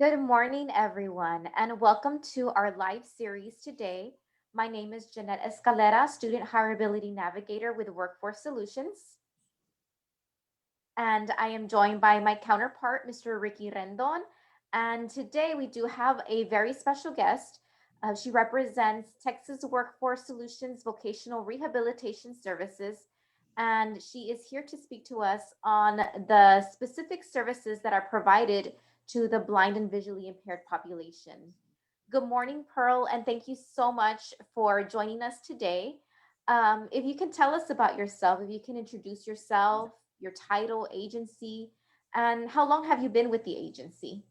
Good morning, everyone, and welcome to our live series today. My name is Jeanette Escalera, Student Hireability Navigator with Workforce Solutions, and I am joined by my counterpart, Mr. Ricky Rendon. And today we do have a very special guest. She represents Texas Workforce Solutions Vocational Rehabilitation Services, and she is here to speak to us on the specific services that are provided to the blind and visually impaired population. Good morning, Pearl, and thank you so much for joining us today. If you can tell us about yourself, if you can introduce yourself, your title, agency, and how long have you been with the agency?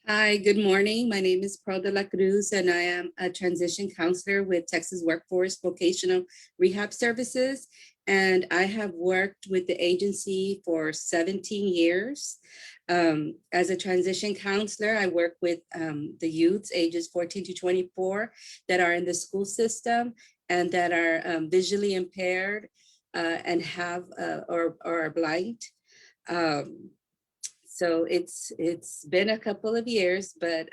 Hi, good morning. My name is Pearl de la Cruz, and I am a transition counselor with Texas Workforce Vocational Rehab Services. And I have worked with the agency for 17 years. As a transition counselor, I work with the youths ages 14 to 24 that are in the school system and that are visually impaired and have or are blind. Um, so it's been a couple of years, but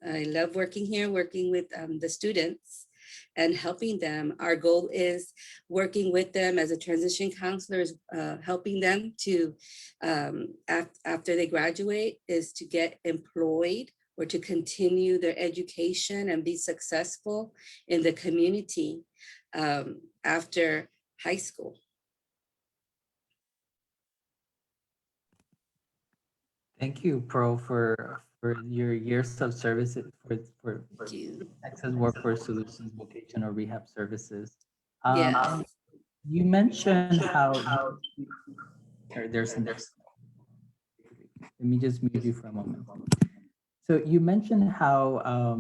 I love working here, working with the students and helping them. Our goal is working with them as a transition counselor, is helping them to, after they graduate, is to get employed or to continue their education and be successful in the community after high school. Thank you, Pro, for your years of service for Thank you. Texas Workforce Solutions Vocational Rehab Services. Yes. You mentioned how there's some. Let me just mute you for a moment. So you mentioned how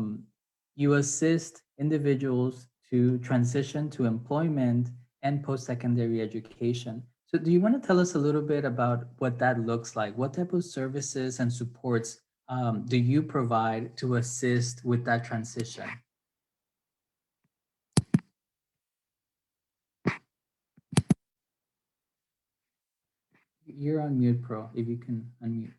you assist individuals to transition to employment and post-secondary education. So do you want to tell us a little bit about what that looks like? What type of services and supports do you provide to assist with that transition? You're on mute, Pro, if you can unmute.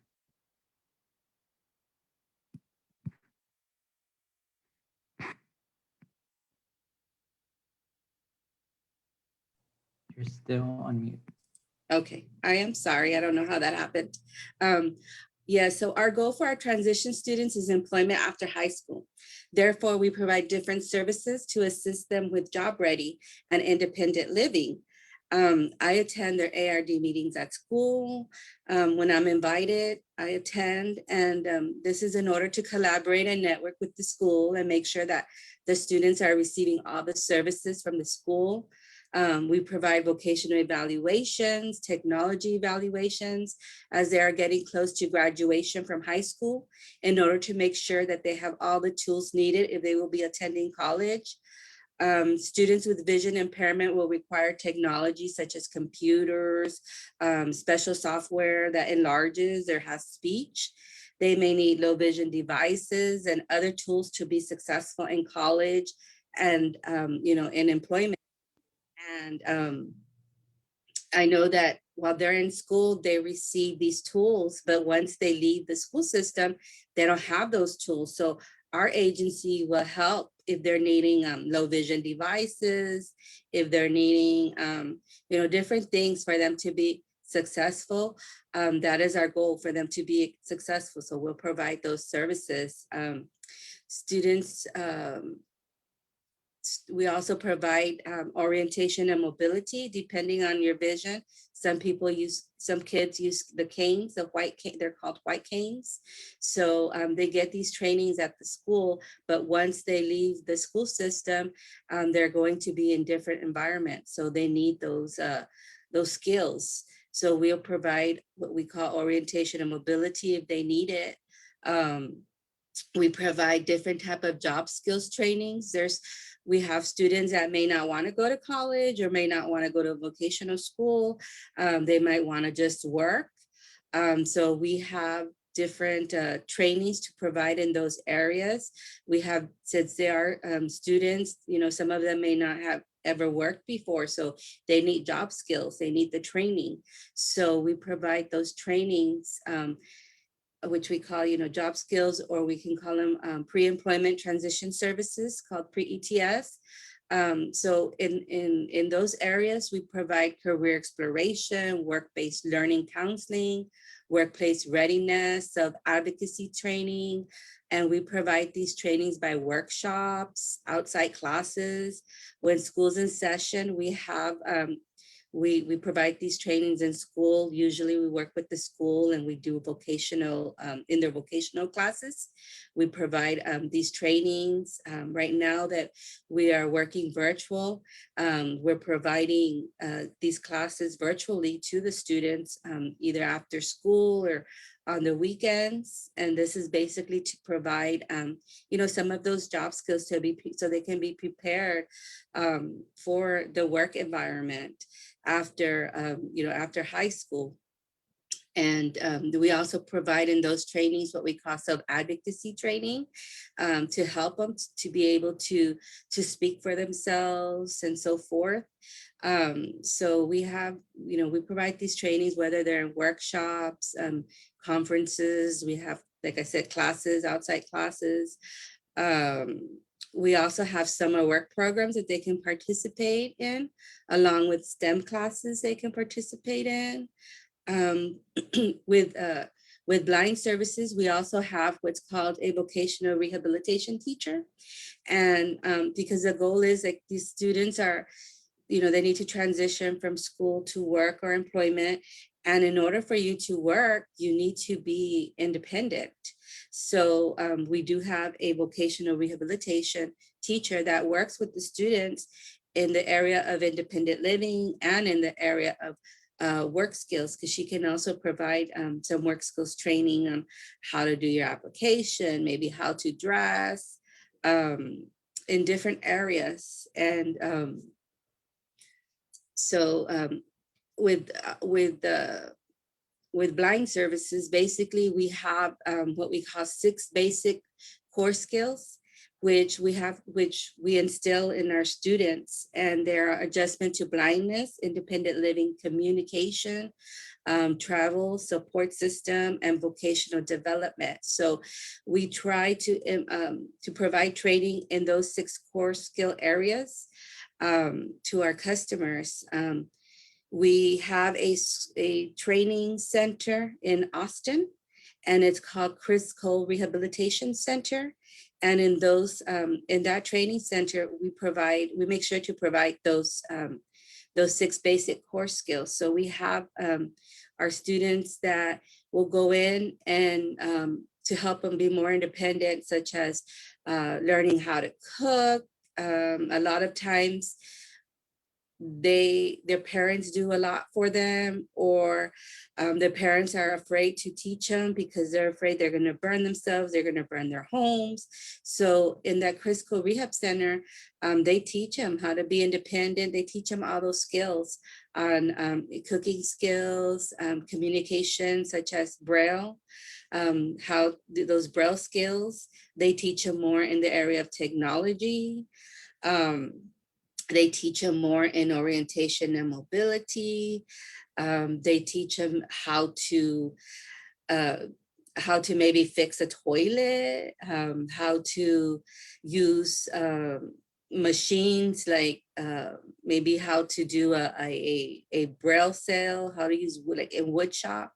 You're still on mute. Okay, I am sorry. I don't know how that happened. Um, yeah, so our goal for our transition students is employment after high school. Therefore, we provide different services to assist them with job ready and independent living. I attend their ARD meetings at school. When I'm invited, I attend, and this is in order to collaborate and network with the school and make sure that the students are receiving all the services from the school. We provide vocational evaluations, technology evaluations as they are getting close to graduation from high school in order to make sure that they have all the tools needed if they will be attending college. Students with vision impairment will require technology such as computers, special software that enlarges or has speech. They may need low vision devices and other tools to be successful in college and in employment. And I know that while they're in school, they receive these tools, but once they leave the school system, they don't have those tools. So our agency will help if they're needing low vision devices, if they're needing, different things for them to be successful. That is our goal, for them to be successful. So we'll provide those services. Students, we also provide orientation and mobility depending on your vision. Some kids use the canes, the white cane, they're called white canes. So they get these trainings at the school, but once they leave the school system, they're going to be in different environments. So they need those skills. So we'll provide what we call orientation and mobility if they need it. We provide different type of job skills trainings. We have students that may not want to go to college or may not want to go to vocational school. They might want to just work. So we have different trainings to provide in those areas. We have, since they are students, some of them may not have ever worked before, so they need job skills, they need the training. So we provide those trainings which we call, job skills, or we can call them pre-employment transition services called pre-ETS. So in those areas, we provide career exploration, work-based learning counseling, workplace readiness, self-advocacy training, and we provide these trainings by workshops, outside classes. When school's in session, we have we provide these trainings in school. Usually we work with the school and we do vocational, in their vocational classes. We provide these trainings. Right now that we are working virtual, we're providing these classes virtually to the students, either after school or on the weekends. And this is basically to provide, some of those job skills so they can be prepared for the work environment after, after high school. And we also provide in those trainings what we call self-advocacy training, to help them to be able to speak for themselves and so forth. So we have, we provide these trainings, whether they're in workshops, conferences, we have, like I said, classes, outside classes. We also have summer work programs that they can participate in, along with STEM classes they can participate in. With blind services, we also have what's called a vocational rehabilitation teacher. And because the goal is like these students are, they need to transition from school to work or employment. And in order for you to work, you need to be independent. So we do have a vocational rehabilitation teacher that works with the students in the area of independent living and in the area of work skills, because she can also provide some work skills training on how to do your application, maybe how to dress in different areas. And with blind services, basically we have what we call 6 basic core skills, which we instill in our students, and they're adjustment to blindness, independent living, communication, travel, support system, and vocational development. So we try to provide training in those 6 core skill areas to our customers. We have a training center in Austin, and it's called Cruz Rehabilitation Center. And in that training center, we make sure to provide those 6 basic core skills. So we have our students that will go in and to help them be more independent, such as learning how to cook. A lot of times their parents do a lot for them, or their parents are afraid to teach them because they're afraid they're going to burn themselves, they're going to burn their homes. So in that Crisco Rehab Center, they teach them how to be independent. They teach them all those skills on cooking skills, communication, such as Braille, how those Braille skills. They teach them more in the area of technology. They teach them more in orientation and mobility. They teach them how to maybe fix a toilet, how to use machines, like maybe how to do a Braille cell, how to use like in wood shop.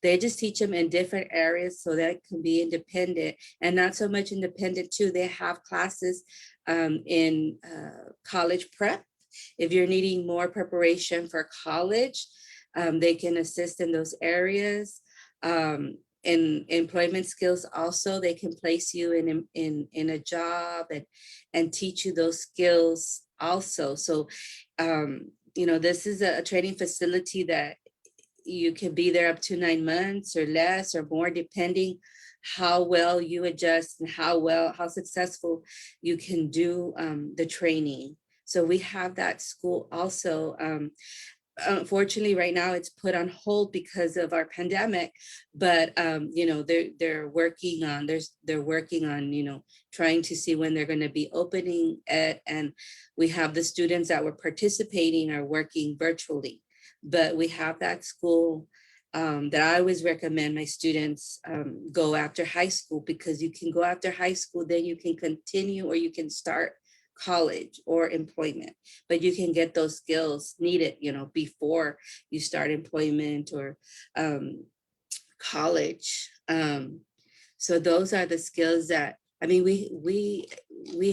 They just teach them in different areas so that can be independent, and not so much independent too. They have classes in college prep. If you're needing more preparation for college, they can assist in those areas. In employment skills also, they can place you in a job and teach you those skills also. So, this is a training facility that you can be there up to 9 months or less or more, depending how well you adjust and how successful you can do the training. So we have that school also. Unfortunately, right now it's put on hold because of our pandemic, but they're working on trying to see when they're going to be opening it. And we have the students that were participating are working virtually, but we have that school that I always recommend my students go after high school, because you can go after high school, then you can continue or you can start college or employment, but you can get those skills needed, before you start employment or college. So those are the skills that, I mean, we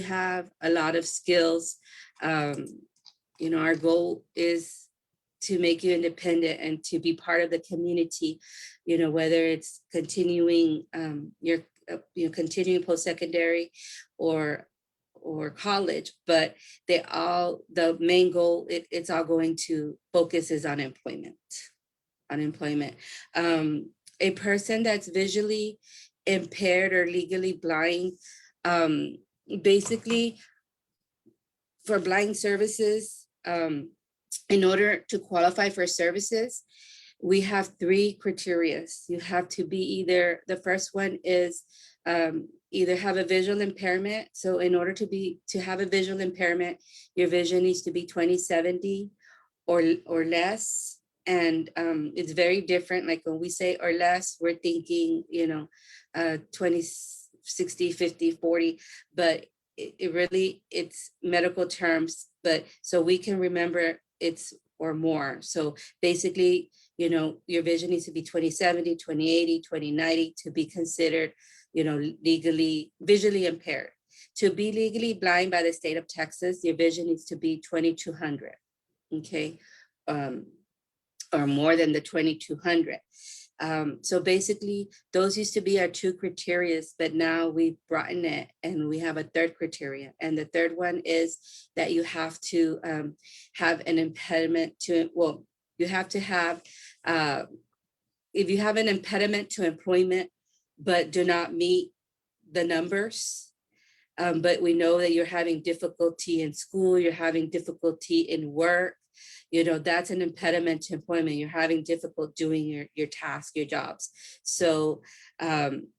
have a lot of skills. Our goal is to make you independent and to be part of the community, whether it's continuing your, continuing post-secondary or college, but the main goal, it's all going to focus is on employment. A person that's visually impaired or legally blind, basically for blind services, in order to qualify for services, we have 3 criteria. You have to be either, the first one is either have a visual impairment. So in order to have a visual impairment, your vision needs to be 20/70 or less. And it's very different. Like when we say or less, we're thinking, 20/60, 50/40, but it really, it's medical terms, but so we can remember it's or more. So basically, your vision needs to be 20/70, 20/80, 20/90 to be considered, legally, visually impaired. To be legally blind by the state of Texas, your vision needs to be 2200, okay, or more than the 2200. So basically, those used to be our 2 criteria, but now we've brought in it and we have a 3rd criteria. And the 3rd one is that you have to have an impediment to, well, you have to have, if you have an impediment to employment, but do not meet the numbers, but we know that you're having difficulty in school, you're having difficulty in work, that's an impediment to employment. You're having difficult doing your task, your jobs. So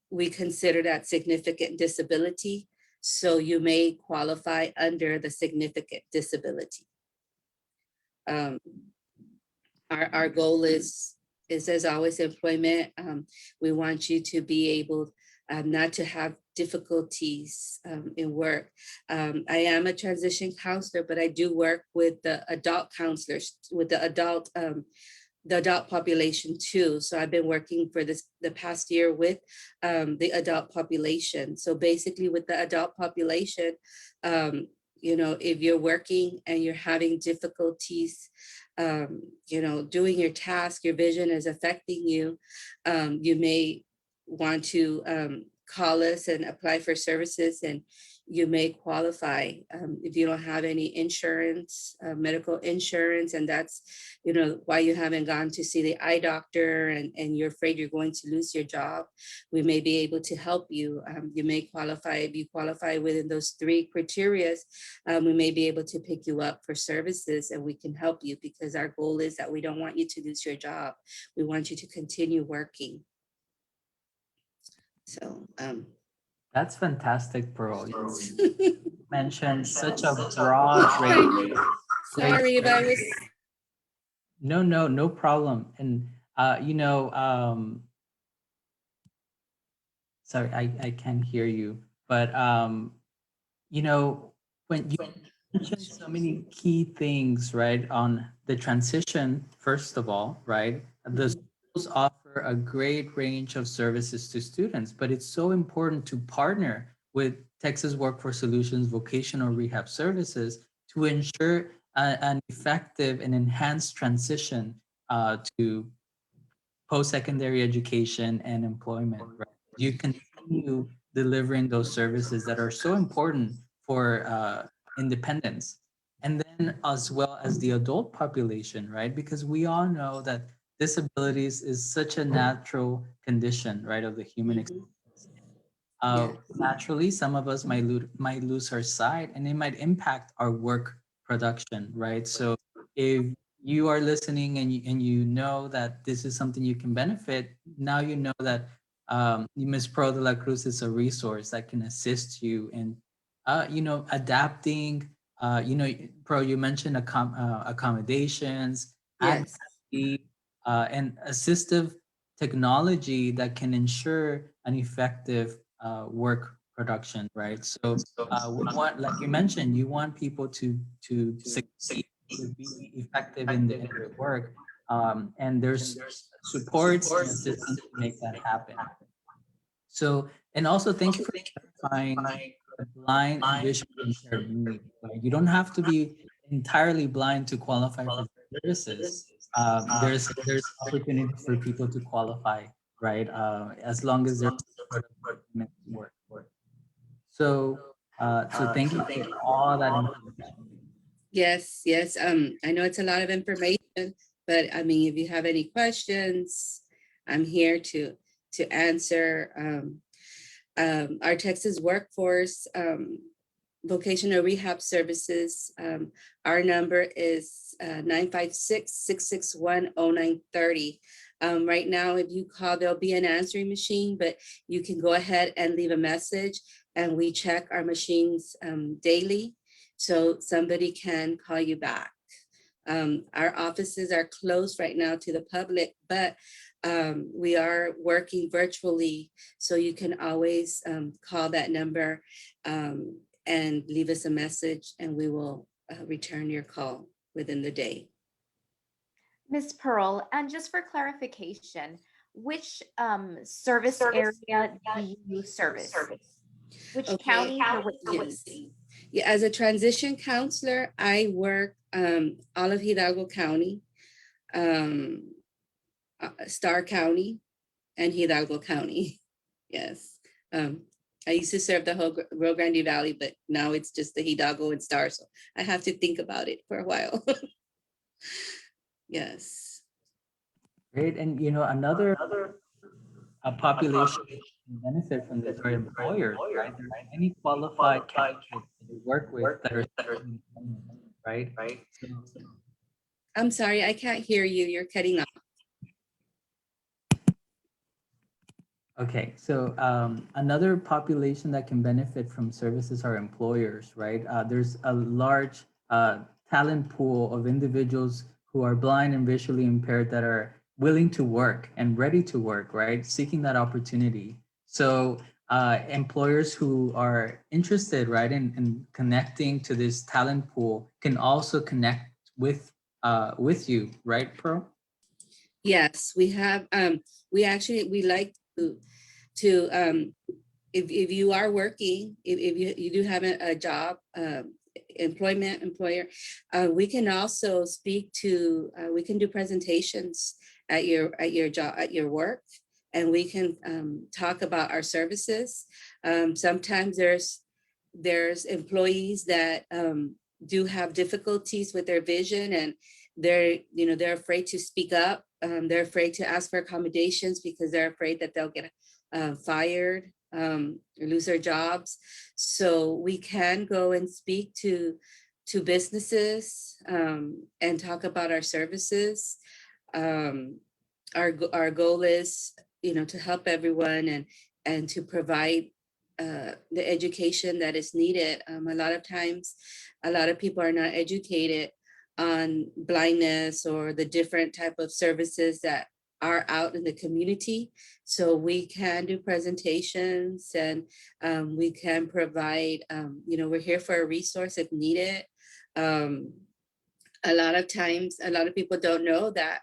we consider that significant disability. So you may qualify under the significant disability. Our goal is as always employment. We want you to be able not to have difficulties in work. I am a transition counselor, but I do work with the adult counselors, with the adult population too. So I've been working for the past year with the adult population. So basically with the adult population, if you're working and you're having difficulties, doing your task, your vision is affecting you, you may want to call us and apply for services, and you may qualify if you don't have any insurance, medical insurance, and that's, why you haven't gone to see the eye doctor and you're afraid you're going to lose your job. We may be able to help you. You may qualify, if you qualify within those 3 criteria, we may be able to pick you up for services and we can help you, because our goal is that we don't want you to lose your job. We want you to continue working. So That's fantastic, Pearl. You mentioned such a broad range. Sorry if I was. No problem. And sorry, I can't hear you. But when you mentioned so many key things, right, on the transition, first of all, right, the schools offer a great range of services to students, but it's so important to partner with Texas Workforce Solutions Vocational Rehab Services to ensure an effective and enhanced transition to post-secondary education and employment. Right? You continue delivering those services that are so important for independence. And then as well as the adult population, right? Because we all know that disabilities is such a natural condition, right, of the human experience. Naturally, some of us might lose our sight, and it might impact our work production, right? So if you are listening and you know that this is something you can benefit, now you know that Ms. Pro de la Cruz is a resource that can assist you in, adapting. Pro, you mentioned accommodations, Yes. advocacy, and assistive technology that can ensure an effective work production, right? So we want, like you mentioned, you want people to succeed, to be effective in their work, and there's supports and assistance to make that happen. So, and also thank you for clarifying the blind and visually impaired need. Right? You don't have to be entirely blind to qualify for services. There's opportunity for people to qualify, right? As long as there's sort of commitment to work. So thank you for all that information. Yes, yes. I know it's a lot of information, but I mean, if you have any questions, I'm here to answer. Our Texas Workforce Vocational Rehab Services, our number is 956-661-0930. Right now, if you call, there'll be an answering machine, but you can go ahead and leave a message, and we check our machines daily, so somebody can call you back. Our offices are closed right now to the public, but we are working virtually, so you can always call that number and leave us a message, and we will return your call within the day. Ms. Pearl, and just for clarification, which service area do you service? Which Okay. county or which Yes. city? Yeah, as a transition counselor, I work all of Hidalgo County, Starr County, and Hidalgo County. Yes. I used to serve the whole Rio Grande Valley, but now it's just the Hidalgo and Starr, so I have to think about it for a while. Yes. Great, and another a population can benefit from this are employers, right? There's many qualified candidates that you work with that are seeking employment, right? So, I'm sorry, I can't hear you. You're cutting off. okay, so another population that can benefit from services are employers, right? There's a large talent pool of individuals who are blind and visually impaired that are willing to work and ready to work, right? Seeking that opportunity. So employers who are interested, right, in connecting to this talent pool can also connect with you, right, Pearl? Yes, we have. We like to if you are working, if you do have a job, employer, we can also speak to, we can do presentations at your job, at your work, and we can talk about our services. Sometimes there's employees that do have difficulties with their vision, and they're afraid to speak up. They're afraid to ask for accommodations because they're afraid that they'll get fired or lose their jobs. So we can go and speak to businesses and talk about our services. Our goal is, to help everyone and to provide the education that is needed. A lot of times, a lot of people are not educated on blindness or the different type of services that are out in the community. So we can do presentations, and we can provide, we're here for a resource if needed. A lot of times, a lot of people don't know that.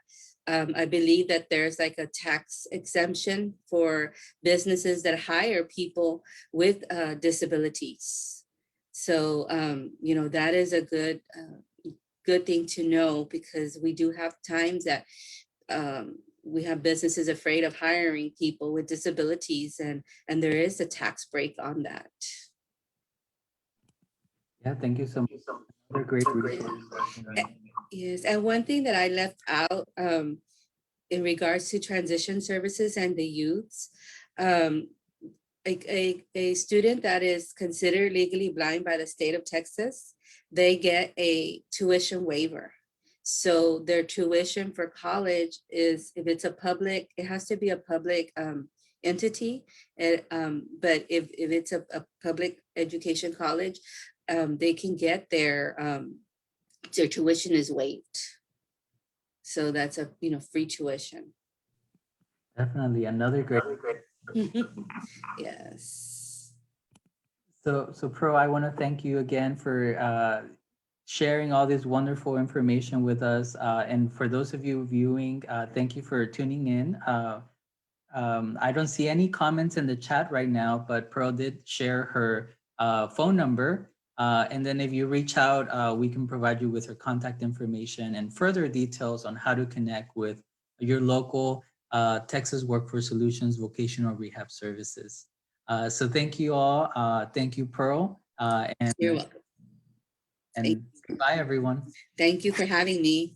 I believe that there's like a tax exemption for businesses that hire people with disabilities. So, that is a good thing to know, because we do have times that we have businesses afraid of hiring people with disabilities, and there is a tax break on that. Yeah, thank you so much. Another great resource. Yes, and one thing that I left out in regards to transition services and the youths, a student that is considered legally blind by the state of Texas, they get a tuition waiver. So their tuition for college is, if it's a public, it has to be a public entity. But if it's a public education college, they can get their tuition is waived. So that's a, free tuition. Definitely another great. Yes. So Pro, I want to thank you again for sharing all this wonderful information with us. And for those of you viewing, thank you for tuning in. I don't see any comments in the chat right now, but Pearl did share her phone number. And then if you reach out, we can provide you with her contact information and further details on how to connect with your local Texas Workforce Solutions Vocational Rehab Services. So thank you all. Thank you, Pearl. You're welcome. And goodbye, everyone. Thank you for having me.